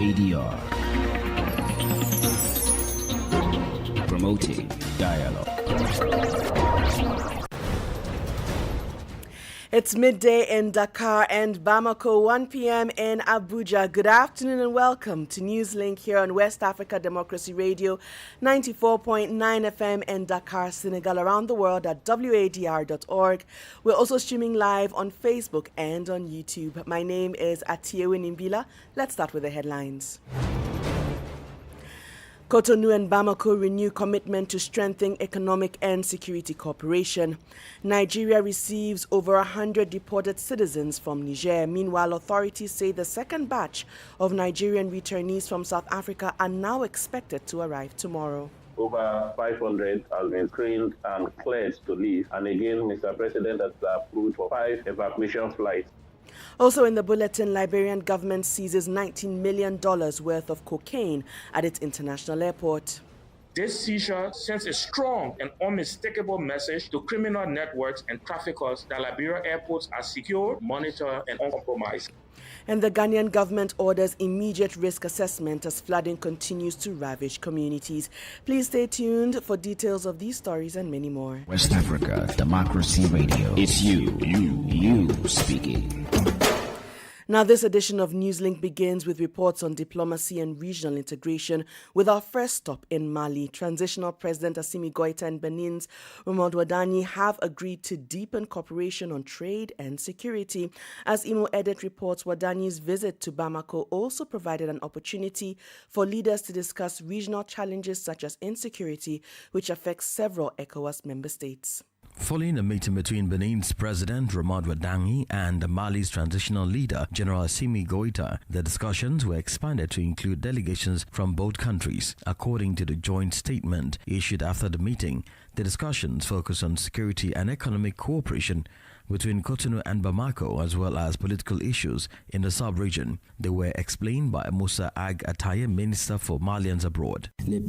WADR. Promoting dialogue. It's midday in Dakar and Bamako, 1 p.m. in Abuja. Good afternoon and welcome to Newslink here on West Africa Democracy Radio, 94.9 FM in Dakar, Senegal, around the world at wadr.org. We're also streaming live on Facebook and on YouTube. My name is Atiewe Nimbila. Let's start with the headlines. Cotonou and Bamako renew commitment to strengthen economic and security cooperation. Nigeria receives over 100 deported citizens from Niger. Meanwhile, authorities say the second batch of Nigerian returnees from South Africa are now expected to arrive tomorrow. Over 500 has been screened and cleared to leave. And again, Mr. President has approved for 5 evacuation flights. Also in the bulletin, Liberian government seizes $19 million worth of cocaine at its international airport. This seizure sends a strong and unmistakable message to criminal networks and traffickers that Liberia airports are secure, monitored, and uncompromised. And the Ghanaian government orders immediate risk assessment as flooding continues to ravage communities. Please stay tuned for details of these stories and many more. West Africa Democracy Radio. It's you speaking. Now, this edition of Newslink begins with reports on diplomacy and regional integration with our first stop in Mali. Transitional President Assimi Goïta and Benin's Wadr have agreed to deepen cooperation on trade and security. As Imo Edit reports, Wadani's visit to Bamako also provided an opportunity for leaders to discuss regional challenges such as insecurity, which affects several ECOWAS member states. Following a meeting between Benin's President Wadr and Mali's transitional leader General Assimi Goïta, the discussions were expanded to include delegations from both countries. According to the joint statement issued after the meeting, the discussions focus on security and economic cooperation between Cotonou and Bamako, as well as political issues in the sub-region. They were explained by Musa Ag Ataye, Minister for Malians Abroad. The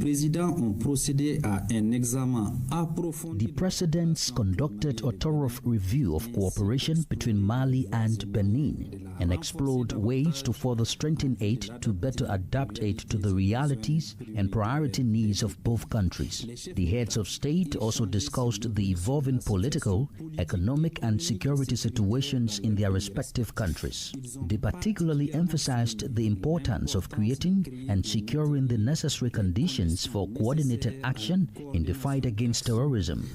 presidents conducted a thorough review of cooperation between Mali and Benin and explored ways to further strengthen aid to better adapt aid to the realities and priority needs of both countries. The heads of state also discussed the evolving political, economic and security situations in their respective countries. They particularly emphasized the importance of creating and securing the necessary conditions for coordinated action in the fight against terrorism.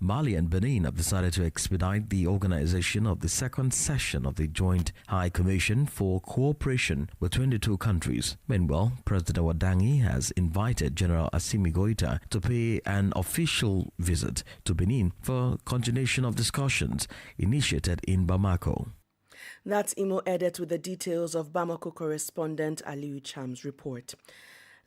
Mali and Benin have decided to expedite the organization of the second session of the Joint High Commission for Cooperation between the two countries. Meanwhile, President Wadr has invited General Assimi Goïta to pay an official visit to Benin for continuation of discussions initiated in Bamako. That's Imo Edit with the details of Bamako correspondent Aliou Cham's report.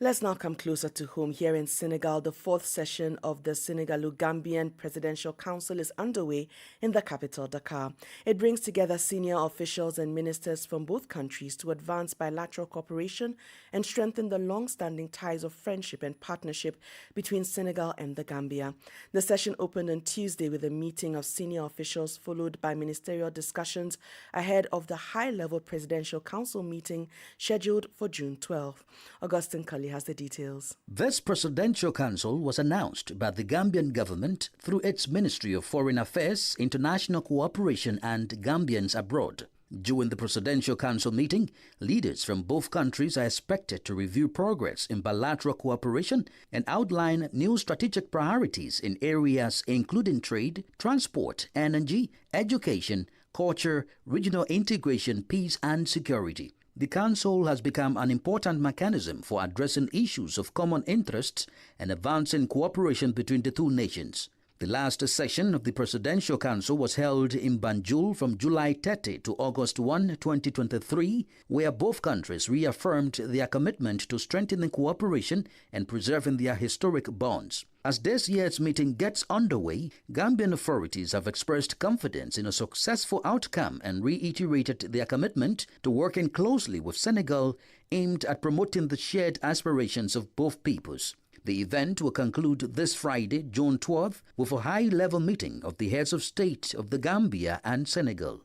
Let's now come closer to home. Here in Senegal, the fourth session of the Senegal-Gambian Presidential Council is underway in the capital, Dakar. It brings together senior officials and ministers from both countries to advance bilateral cooperation and strengthen the long-standing ties of friendship and partnership between Senegal and the Gambia. The session opened on Tuesday with a meeting of senior officials followed by ministerial discussions ahead of the high-level Presidential Council meeting scheduled for June 12. Augustine Cully has the details. This Presidential Council was announced by the Gambian government through its Ministry of Foreign Affairs, International Cooperation and Gambians Abroad. During the Presidential Council meeting, leaders from both countries are expected to review progress in bilateral cooperation and outline new strategic priorities in areas including trade, transport, energy, education, culture, regional integration, peace and security. The Council has become an important mechanism for addressing issues of common interest and advancing cooperation between the two nations. The last session of the Presidential Council was held in Banjul from July 30 to August 1, 2023, where both countries reaffirmed their commitment to strengthening cooperation and preserving their historic bonds. As this year's meeting gets underway, Gambian authorities have expressed confidence in a successful outcome and reiterated their commitment to working closely with Senegal, aimed at promoting the shared aspirations of both peoples. The event will conclude this Friday, June 12th, with a high-level meeting of the heads of state of the Gambia and Senegal.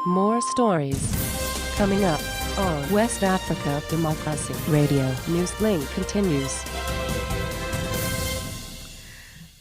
More stories, Coming up on West Africa Democracy Radio, Newslink continues.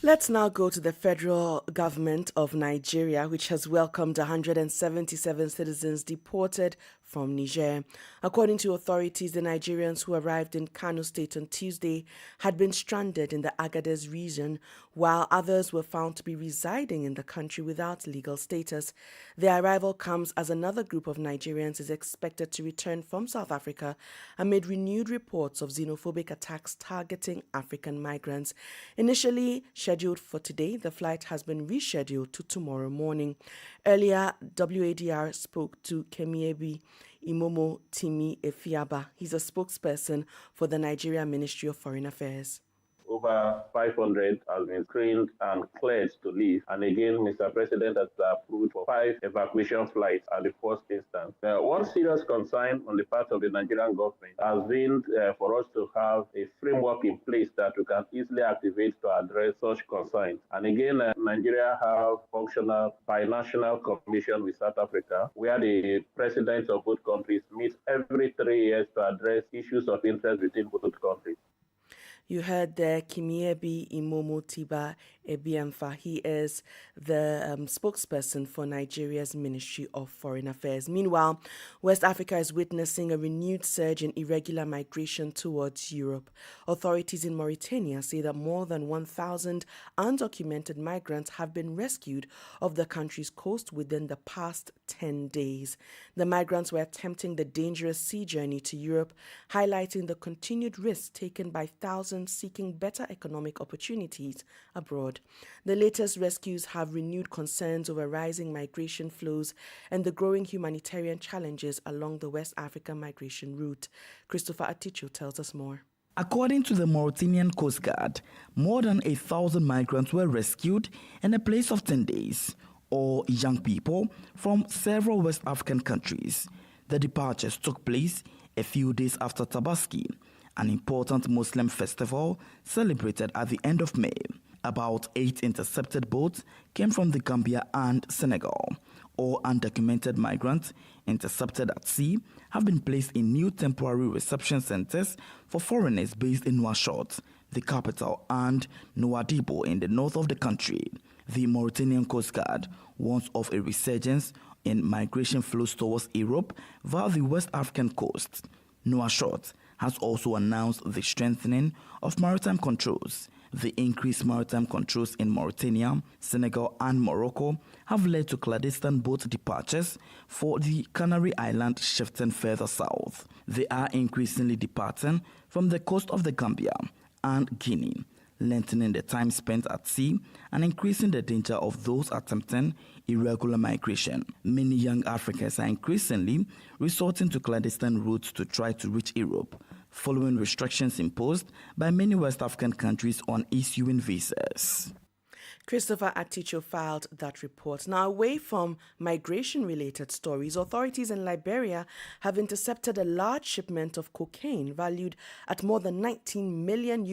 Let's now go to the federal government of Nigeria, which has welcomed 177 citizens deported from Niger. According to authorities, the Nigerians who arrived in Kano State on Tuesday had been stranded in the Agadez region, while others were found to be residing in the country without legal status. Their arrival comes as another group of Nigerians is expected to return from South Africa amid renewed reports of xenophobic attacks targeting African migrants. Initially scheduled for today, the flight has been rescheduled to tomorrow morning. Earlier, WADR spoke to Kemiebi Imomo Timi Efiaba. He's a spokesperson for the Nigeria Ministry of Foreign Affairs. Over 500 has been screened and cleared to leave. And again, Mr. President has approved for 5 evacuation flights at the first instance. One serious concern on the part of the Nigerian government has been for us to have a framework in place that we can easily activate to address such concerns. And again, Nigeria have functional binational commission with South Africa, where the presidents of both countries meet every 3 years to address issues of interest between both countries. You heard there Kimiebi Imomo Tiba Ebiamfa. He is the spokesperson for Nigeria's Ministry of Foreign Affairs. Meanwhile, West Africa is witnessing a renewed surge in irregular migration towards Europe. Authorities in Mauritania say that more than 1,000 undocumented migrants have been rescued off the country's coast within the past 10 days. The migrants were attempting the dangerous sea journey to Europe, highlighting the continued risks taken by thousands seeking better economic opportunities abroad. The latest rescues have renewed concerns over rising migration flows and the growing humanitarian challenges along the West African migration route. Christopher Aticho tells us more. According to the Mauritanian Coast Guard, more than 1,000 migrants were rescued in a place of 10 days, all young people from several West African countries. The departures took place a few days after Tabaski, an important Muslim festival celebrated at the end of May. About 8 intercepted boats came from the Gambia and Senegal. All undocumented migrants intercepted at sea have been placed in new temporary reception centers for foreigners based in Nouakchott, the capital, and Nouadhibou in the north of the country. The Mauritanian Coast Guard warns of a resurgence in migration flows towards Europe via the West African coast. Nouakchott has also announced the strengthening of maritime controls. The increased maritime controls in Mauritania, Senegal, and Morocco have led to clandestine boat departures for the Canary Islands shifting further south. They are increasingly departing from the coast of the Gambia and Guinea, lengthening the time spent at sea and increasing the danger of those attempting irregular migration. Many young Africans are increasingly resorting to clandestine routes to try to reach Europe, following restrictions imposed by many West African countries on issuing visas. Christopher Aticho filed that report. Now, away from migration-related stories, authorities in Liberia have intercepted a large shipment of cocaine valued at more than $19 million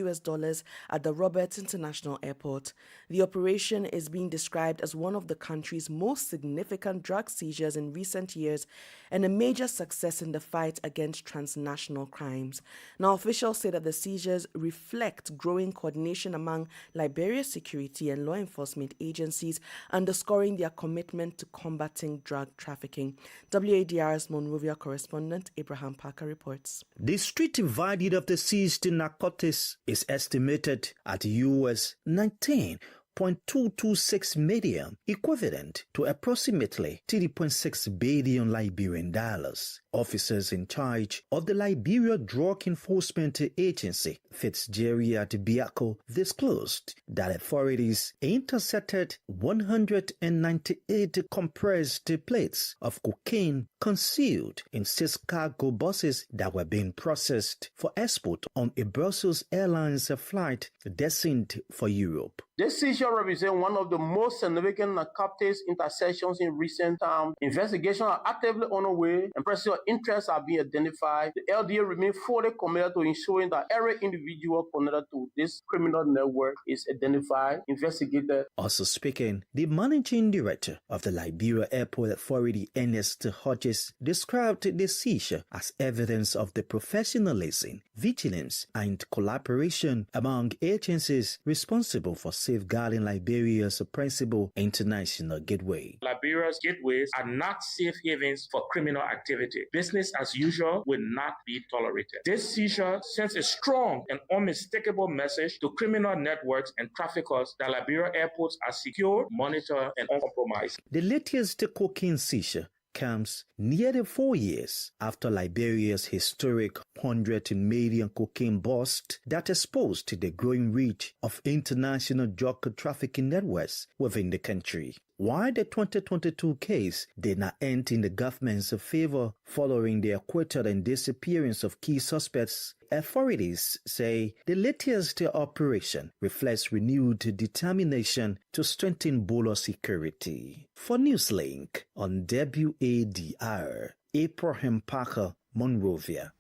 at the Roberts International Airport. The operation is being described as one of the country's most significant drug seizures in recent years and a major success in the fight against transnational crimes. Now, officials say that the seizures reflect growing coordination among Liberia's security and law enforcement agencies, underscoring their commitment to combating drug trafficking. WADR's Monrovia correspondent Abraham Parker reports. The street value of the seized narcotics is estimated at US $19.226 million, equivalent to approximately $3.6 billion Liberian dollars. Officers in charge of the Liberia Drug Enforcement Agency, Fitzgerald Biako, disclosed that authorities intercepted 198 compressed plates of cocaine concealed in 6 cargo buses that were being processed for export on a Brussels Airlines flight destined for Europe. This seizure represents one of the most significant narcotics intersections in recent times. Investigations are actively underway and persons of interest are being identified. The LDA remains fully committed to ensuring that every individual connected to this criminal network is identified, investigated. Also speaking, the managing director of the Liberia Airport Authority, Ernest Hodges, authorities described the seizure as evidence of the professionalism, vigilance, and collaboration among agencies responsible for safeguarding Liberia's principal international gateway. Liberia's gateways are not safe havens for criminal activity. Business as usual will not be tolerated. This seizure sends a strong and unmistakable message to criminal networks and traffickers that Liberia airports are secure, monitored, and uncompromised. The latest cocaine seizure comes nearly 4 years after Liberia's historic 100 million cocaine bust that exposed the growing reach of international drug trafficking networks within the country. While the 2022 case did not end in the government's favor following the acquittal and disappearance of key suspects, authorities say the latest operation reflects renewed determination to strengthen border security. For Newslink on WADR, Abraham Parker, Monrovia.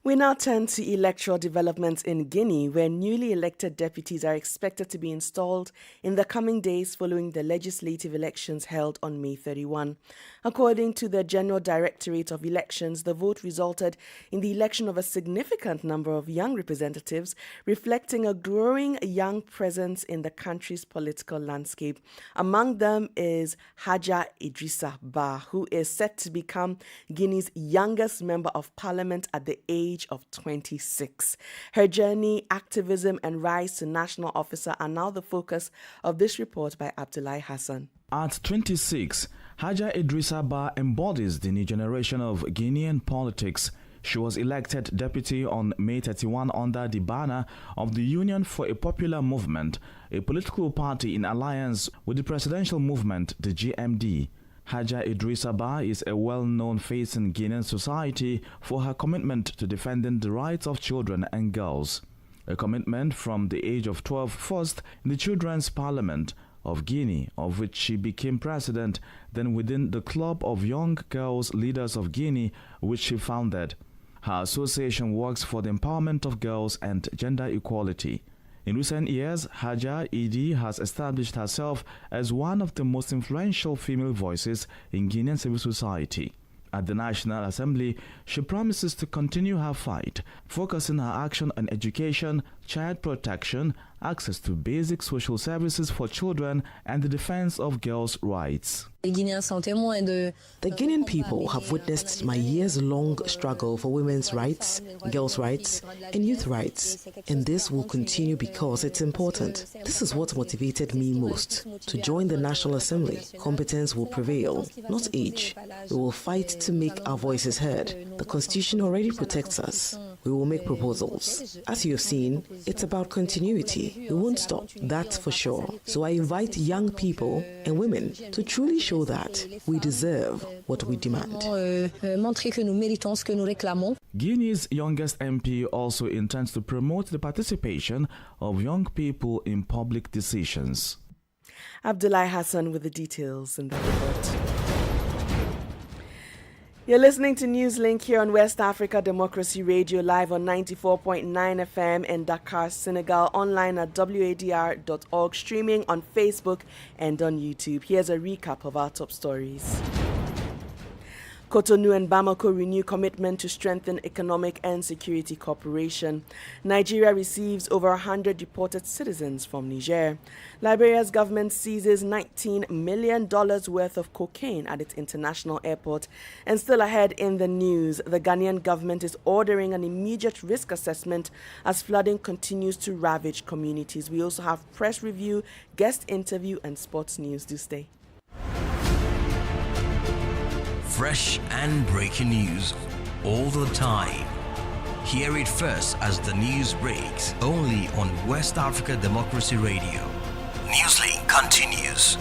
We now turn to electoral developments in Guinea, where newly elected deputies are expected to be installed in the coming days following the legislative elections held on May 31. According to the General Directorate of Elections, the vote resulted in the election of a significant number of young representatives, reflecting a growing young presence in the country's political landscape. Among them is Haja Idrissa Ba, who is set to become Guinea's youngest member of parliament at the age of 26. Her journey, activism, and rise to national officer are now the focus of this report by Abdullahi Hassan. At 26, Haja Idrissa Ba embodies the new generation of Guinean politics. She was elected deputy on May 31 under the banner of the Union for a Popular Movement, a political party in alliance with the presidential movement, the GMD. Haja Idrissa Ba is a well-known face in Guinean society for her commitment to defending the rights of children and girls. A commitment from the age of 12 first in the Children's Parliament of Guinea, of which she became president, then within the Club of Young Girls Leaders of Guinea, which she founded. Her association works for the empowerment of girls and gender equality. In recent years, Haja Idi has established herself as one of the most influential female voices in Guinean civil society. At the National Assembly, she promises to continue her fight, focusing her action on education, child protection, access to basic social services for children, and the defense of girls' rights. The Guinean people have witnessed my years-long struggle for women's rights, girls' rights, and youth rights, and this will continue because it's important. This is what motivated me most. To join the National Assembly, competence will prevail, not age. We will fight to make our voices heard. The Constitution already protects us. We will make proposals. As you have seen, it's about continuity. We won't stop, that's for sure. So I invite young people and women to truly show that we deserve what we demand. Guinea's youngest MP also intends to promote the participation of young people in public decisions. Abdullahi Hassan with the details in the report. You're listening to Newslink here on West Africa Democracy Radio, live on 94.9 FM in Dakar, Senegal, online at wadr.org, streaming on Facebook and on YouTube. Here's a recap of our top stories. Cotonou and Bamako renew commitment to strengthen economic and security cooperation. Nigeria receives over 100 deported citizens from Niger. Liberia's government seizes $19 million worth of cocaine at its international airport. And still ahead in the news, the Ghanaian government is ordering an immediate risk assessment as flooding continues to ravage communities. We also have press review, guest interview, and sports news. Do stay. Fresh and breaking news all the time. Hear it first as the news breaks, only on West Africa Democracy Radio. Newslink continues.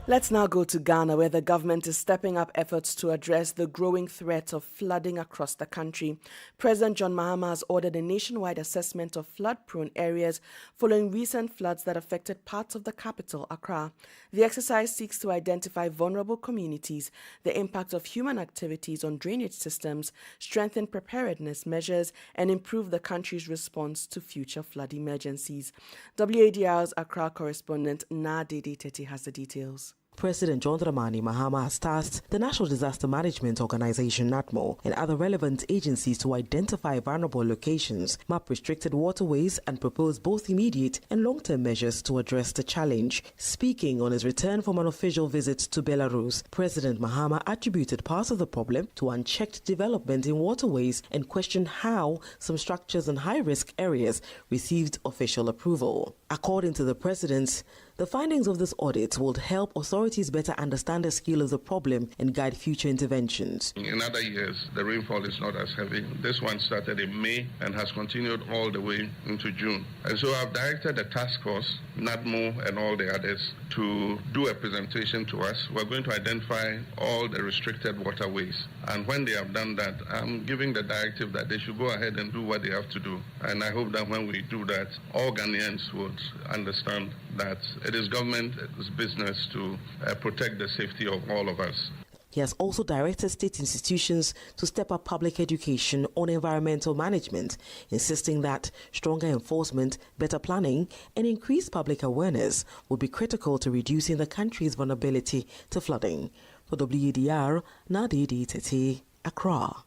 Let's now go to Ghana, where the government is stepping up efforts to address the growing threat of flooding across the country. President John Mahama has ordered a nationwide assessment of flood-prone areas following recent floods that affected parts of the capital, Accra. The exercise seeks to identify vulnerable communities, the impact of human activities on drainage systems, strengthen preparedness measures, and improve the country's response to future flood emergencies. WADR's Accra correspondent Nadede Tete has the details. President John Dramani Mahama has tasked the National Disaster Management Organization (NADMO) and other relevant agencies to identify vulnerable locations, map restricted waterways, and propose both immediate and long-term measures to address the challenge. Speaking on his return from an official visit to Belarus, President Mahama attributed part of the problem to unchecked development in waterways and questioned how some structures in high-risk areas received official approval. According to the president, the findings of this audit will help authorities better understand the scale of the problem and guide future interventions. In other years, the rainfall is not as heavy. This one started in May and has continued all the way into June. And so I've directed a task force, NADMO and all the others, to do a presentation to us. We're going to identify all the restricted waterways. And when they have done that, I'm giving the directive that they should go ahead and do what they have to do. And I hope that when we do that, all Ghanaians would understand that it is government's business to protect the safety of all of us. He has also directed state institutions to step up public education on environmental management, insisting that stronger enforcement, better planning, and increased public awareness will be critical to reducing the country's vulnerability to flooding. For WADR, Nadidi Tete, Accra.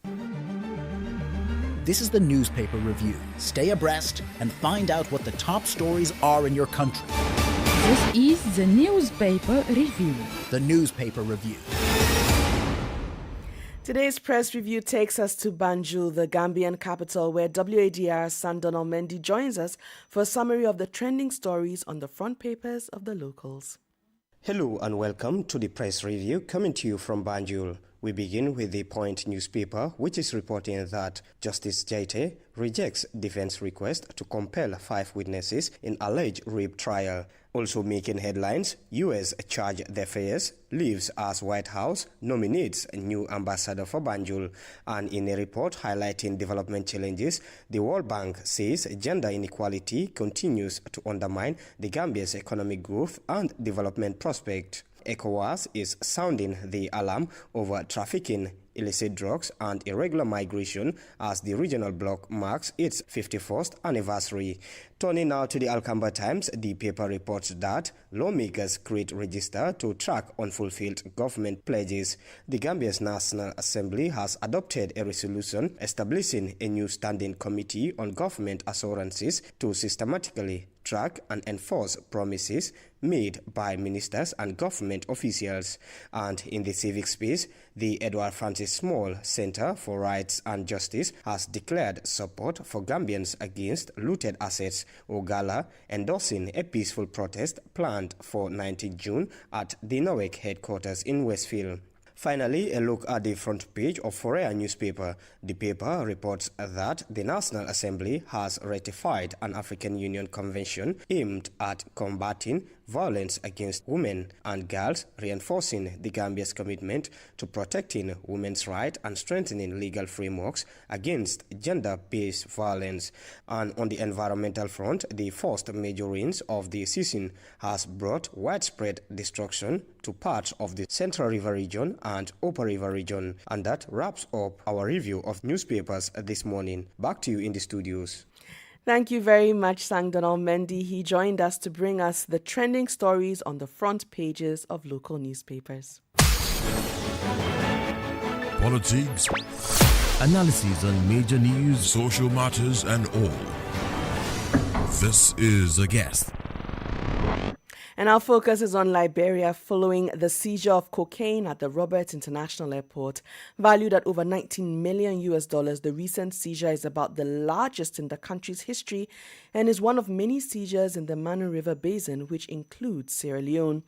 This is the newspaper review. Stay abreast and find out what the top stories are in your country. This is the newspaper review. The newspaper review. Today's press review takes us to Banjul, the Gambian capital, where WADR's Sandonal Mendy joins us for a summary of the trending stories on the front papers of the locals. Hello and welcome to the press review coming to you from Banjul. We begin with the Point newspaper, which is reporting that Justice Jaite rejects defense request to compel 5 witnesses in alleged rape trial. Also making headlines, U.S. charge d'affaires leaves as White House nominates a new ambassador for Banjul. And in a report highlighting development challenges, the World Bank says gender inequality continues to undermine the Gambia's economic growth and development prospect. ECOWAS is sounding the alarm over trafficking, illicit drugs and irregular migration as the regional bloc marks its 51st anniversary. Turning now to the Alcamba Times, the paper reports that lawmakers create register to track unfulfilled government pledges. The Gambia's National Assembly has adopted a resolution establishing a new standing committee on government assurances to systematically track and enforce promises made by ministers and government officials. And in the civic space, the Edward Francis Small Center for Rights and Justice has declared support for Gambians against looted assets, Ogala, endorsing a peaceful protest planned for 19 June at the NOEC headquarters in Westfield. Finally, a look at the front page of Forea newspaper. The paper reports that the National Assembly has ratified an African Union Convention aimed at combating violence against women and girls, reinforcing the Gambia's commitment to protecting women's rights and strengthening legal frameworks against gender-based violence. And on the environmental front, the first major rains of the season has brought widespread destruction to parts of the Central River region and Upper River region. And that wraps up our review of newspapers this morning. Back to you in the studios. Thank you very much, Sangdonal Mendy. He joined us to bring us the trending stories on the front pages of local newspapers. Politics, Analyses on major news, social matters, and all. This is A Guest. And our focus is on Liberia following the seizure of cocaine at the Roberts International Airport. Valued at over $19 million, the recent seizure is about the largest in the country's history and is one of many seizures in the Manu River Basin, which includes Sierra Leone.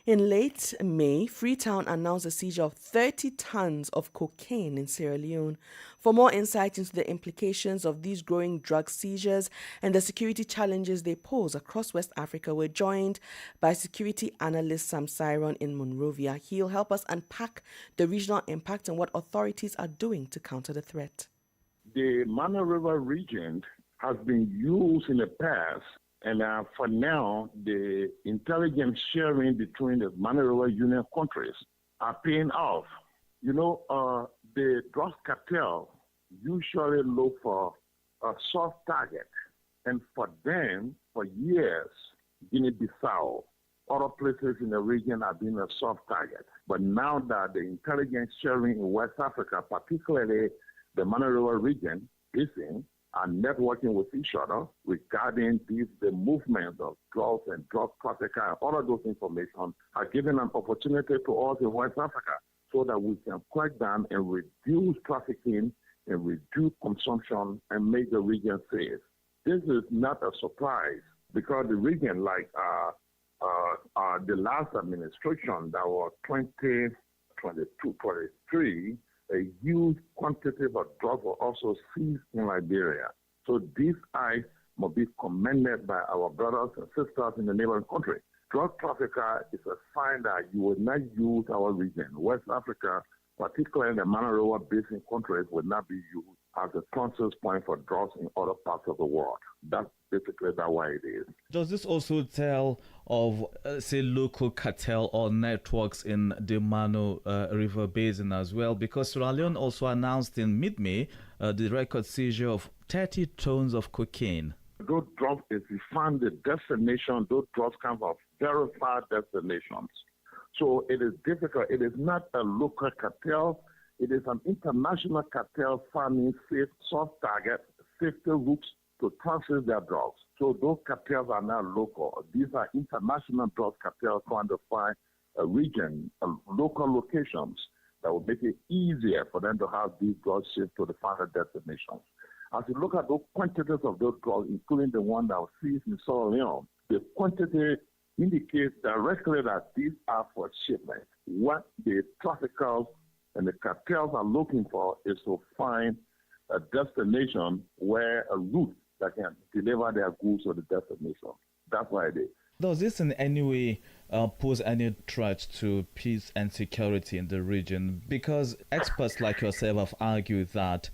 In late May, Freetown announced the seizure of 30 tons of cocaine in Sierra Leone. For more insight into the implications of these growing drug seizures and the security challenges they pose across West Africa, we're joined by security analyst Sam Cyron in Monrovia. He'll help us unpack the regional impact and what authorities are doing to counter the threat. The Manu River region has been used in the past, and for now, the intelligence sharing between the Manu River Union countries are paying off. You know, the drug cartel usually look for a soft target, and for them, for years, Guinea-Bissau other places in the region are being a soft target. But now that the intelligence sharing in West Africa, particularly the Mana River region, is in, are networking with each other regarding the movement of drugs and drug traffickers and all of those information are giving an opportunity to us in West Africa so that we can crack down and reduce trafficking and reduce consumption and make the region safe. This is not a surprise because the region, like the last administration that was 2022-23, a huge quantity of drugs were also seized in Liberia. So these acts must be commended by our brothers and sisters in the neighboring country. Drug trafficker is a sign that you will not use our region. West Africa, particularly the Mana River basin countries, will not be used as a transfer point for drugs in other parts of the world. That's basically that why it is. Does this also tell of, say, local cartel or networks in the Mano River Basin as well? Because Sierra Leone also announced in mid-May the record seizure of 30 tons of cocaine. Those drugs, if you find the destination, those drugs come from verified destinations. So it is difficult. It is not a local cartel. It is an international cartel finding safe, soft targets, safety routes to transfer their drugs. So those cartels are not local. These are international drug cartels trying to find a region, local locations that will make it easier for them to have these drugs shipped to the final destinations. As you look at those quantities of those drugs, including the one that was seized in Sierra Leone, the quantity indicates directly that these are for shipment. What the traffickers and the cartels are looking for is to find a destination where a route that can deliver their goods to the destination. That's why it is. Does this in any way pose any threat to peace and security in the region? Because experts like yourself have argued that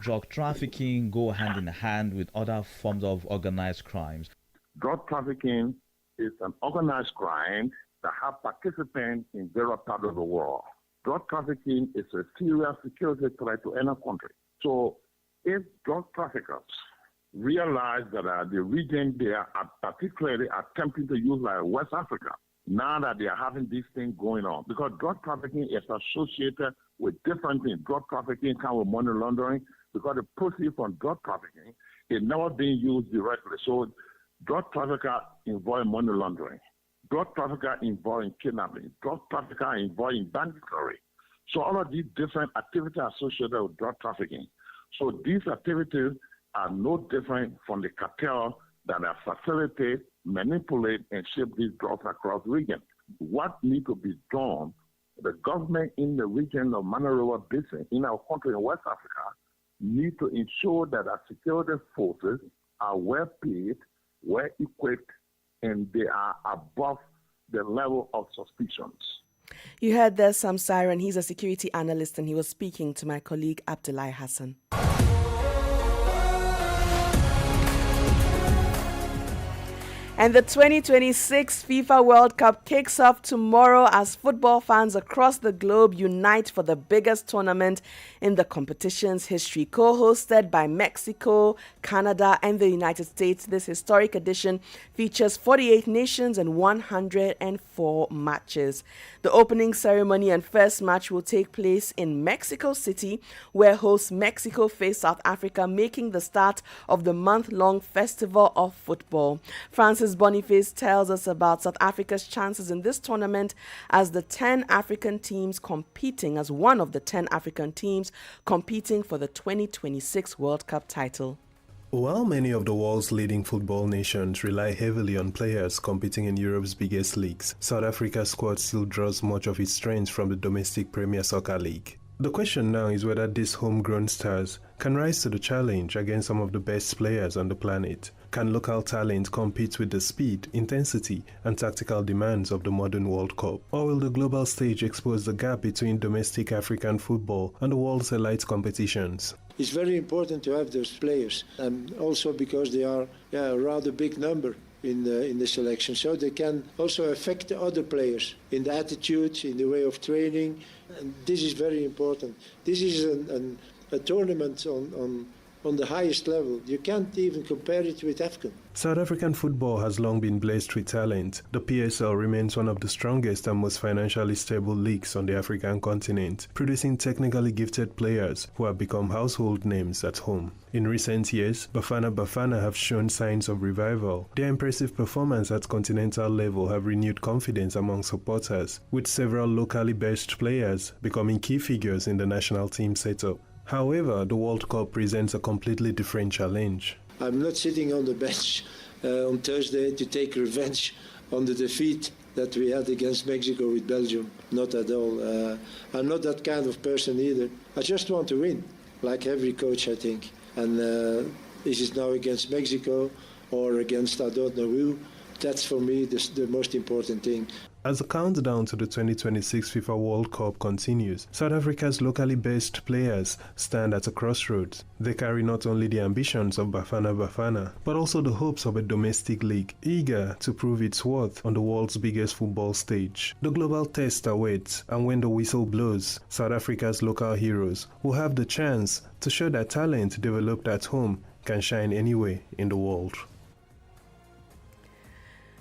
drug trafficking go hand in hand with other forms of organized crimes. Drug trafficking is an organized crime that have participants in various parts of the world. Drug trafficking is a serious security threat to any country. So if drug traffickers realize that the region they are particularly attempting to use like West Africa, now that they are having this thing going on, because drug trafficking is associated with different things. Drug trafficking comes with money laundering because the proceeds from drug trafficking is never being used directly. So drug trafficker involve money laundering. Drug trafficker involved kidnapping. Drug trafficker involved in banditry. So all of these different activities associated with drug trafficking. So these activities are no different from the cartel that are facilitate, manipulate, and ship these drugs across the region. What needs to be done, the government in the region of Mana River Basin, in our country in West Africa, need to ensure that our security forces are well paid, well equipped, and they are above the level of suspicions. You heard there Sam Siren. He's a security analyst, and he was speaking to my colleague Abdullahi Hassan. And the 2026 FIFA World Cup kicks off tomorrow as football fans across the globe unite for the biggest tournament in the competition's history. Co-hosted by Mexico, Canada, and the United States, this historic edition features 48 nations and 104 matches. The opening ceremony and first match will take place in Mexico City, where host Mexico face South Africa, making the start of the month-long festival of football. Francis Boniface tells us about South Africa's chances in this tournament as the 10 African teams competing, as one of the 10 African teams competing for the 2026 World Cup title. While many of the world's leading football nations rely heavily on players competing in Europe's biggest leagues, South Africa's squad still draws much of its strength from the domestic Premier Soccer League. The question now is whether these homegrown stars can rise to the challenge against some of the best players on the planet. Can local talent compete with the speed, intensity, and tactical demands of the modern World Cup? Or will the global stage expose the gap between domestic African football and the world's elite competitions? It's very important to have those players, and also because they are a rather big number in the selection, so they can also affect the other players in the attitude, in the way of training, and this is very important. This is a tournament on on the highest level. You can't even compare it with AFCON. South African football has long been blessed with talent. The PSL remains one of the strongest and most financially stable leagues on the African continent, producing technically gifted players who have become household names at home. In recent years, Bafana Bafana have shown signs of revival. Their impressive performance at continental level have renewed confidence among supporters, with several locally based players becoming key figures in the national team setup. However, the World Cup presents a completely different challenge. I'm not sitting on the bench on Thursday to take revenge on the defeat that we had against Mexico with Belgium. Not at all. I'm not that kind of person either. I just want to win, like every coach, I think. And this is now against Mexico or against I don't know who. That's for me the most important thing. As the countdown to the 2026 FIFA World Cup continues, South Africa's locally based players stand at a crossroads. They carry not only the ambitions of Bafana Bafana, but also the hopes of a domestic league, eager to prove its worth on the world's biggest football stage. The global test awaits, and when the whistle blows, South Africa's local heroes will have the chance to show that talent developed at home can shine anywhere in the world.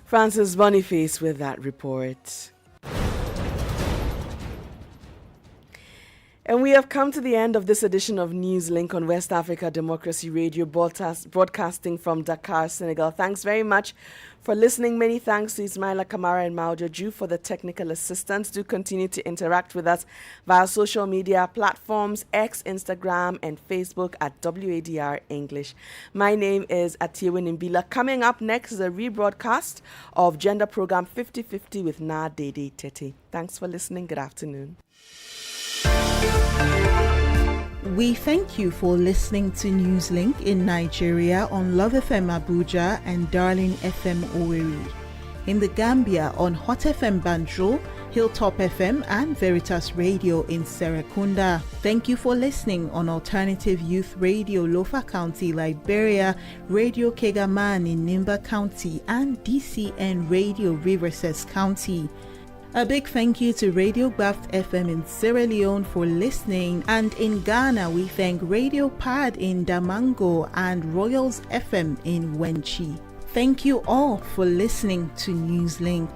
Francis Boniface with that report. And we have come to the end of this edition of Newslink on West Africa Democracy Radio, broadcasting from Dakar, Senegal. Thanks very much for listening. Many thanks to Ismaila Kamara and Maujo Ju for the technical assistance. Do continue to interact with us via social media platforms, X, Instagram, and Facebook at WADR English. My name is Atiwe Nimbila. Coming up next is a rebroadcast of Gender Program 50/50 with Na Dede Tete. Thanks for listening. Good afternoon. We thank you for listening to Newslink in Nigeria on Love FM Abuja and Darling FM Owerri. In the Gambia on Hot FM Banjul, Hilltop FM and Veritas Radio in Serekunda. Thank you for listening on Alternative Youth Radio Lofa County, Liberia, Radio Kegaman in Nimba County, and DCN Radio Riverses County. A big thank you to Radio Graft FM in Sierra Leone for listening, and in Ghana we thank Radio Pad in Damango and Royals FM in Wenchi. Thank you all for listening to Newslink.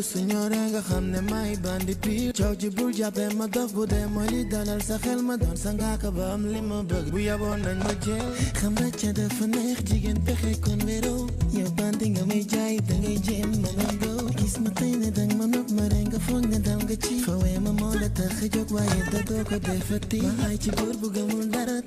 Señora nga xamne may bandi pire ciow ji bul jappé ma dof bu dé mo li dalal sa xel ma doon sa nga ka ba am li ma bëgg bu yabon nañ ma jël xam nga ca dafa neex jigéen pexe kon wéro yow bandi nga may jaay da ngay jéem ma nga go gis ma tey ne dang ma nopp ma renga foog ne dal nga ci fa wee ma moo la tax a jóg waaye da doo ko defati ma ay ci góor bu gëmul dara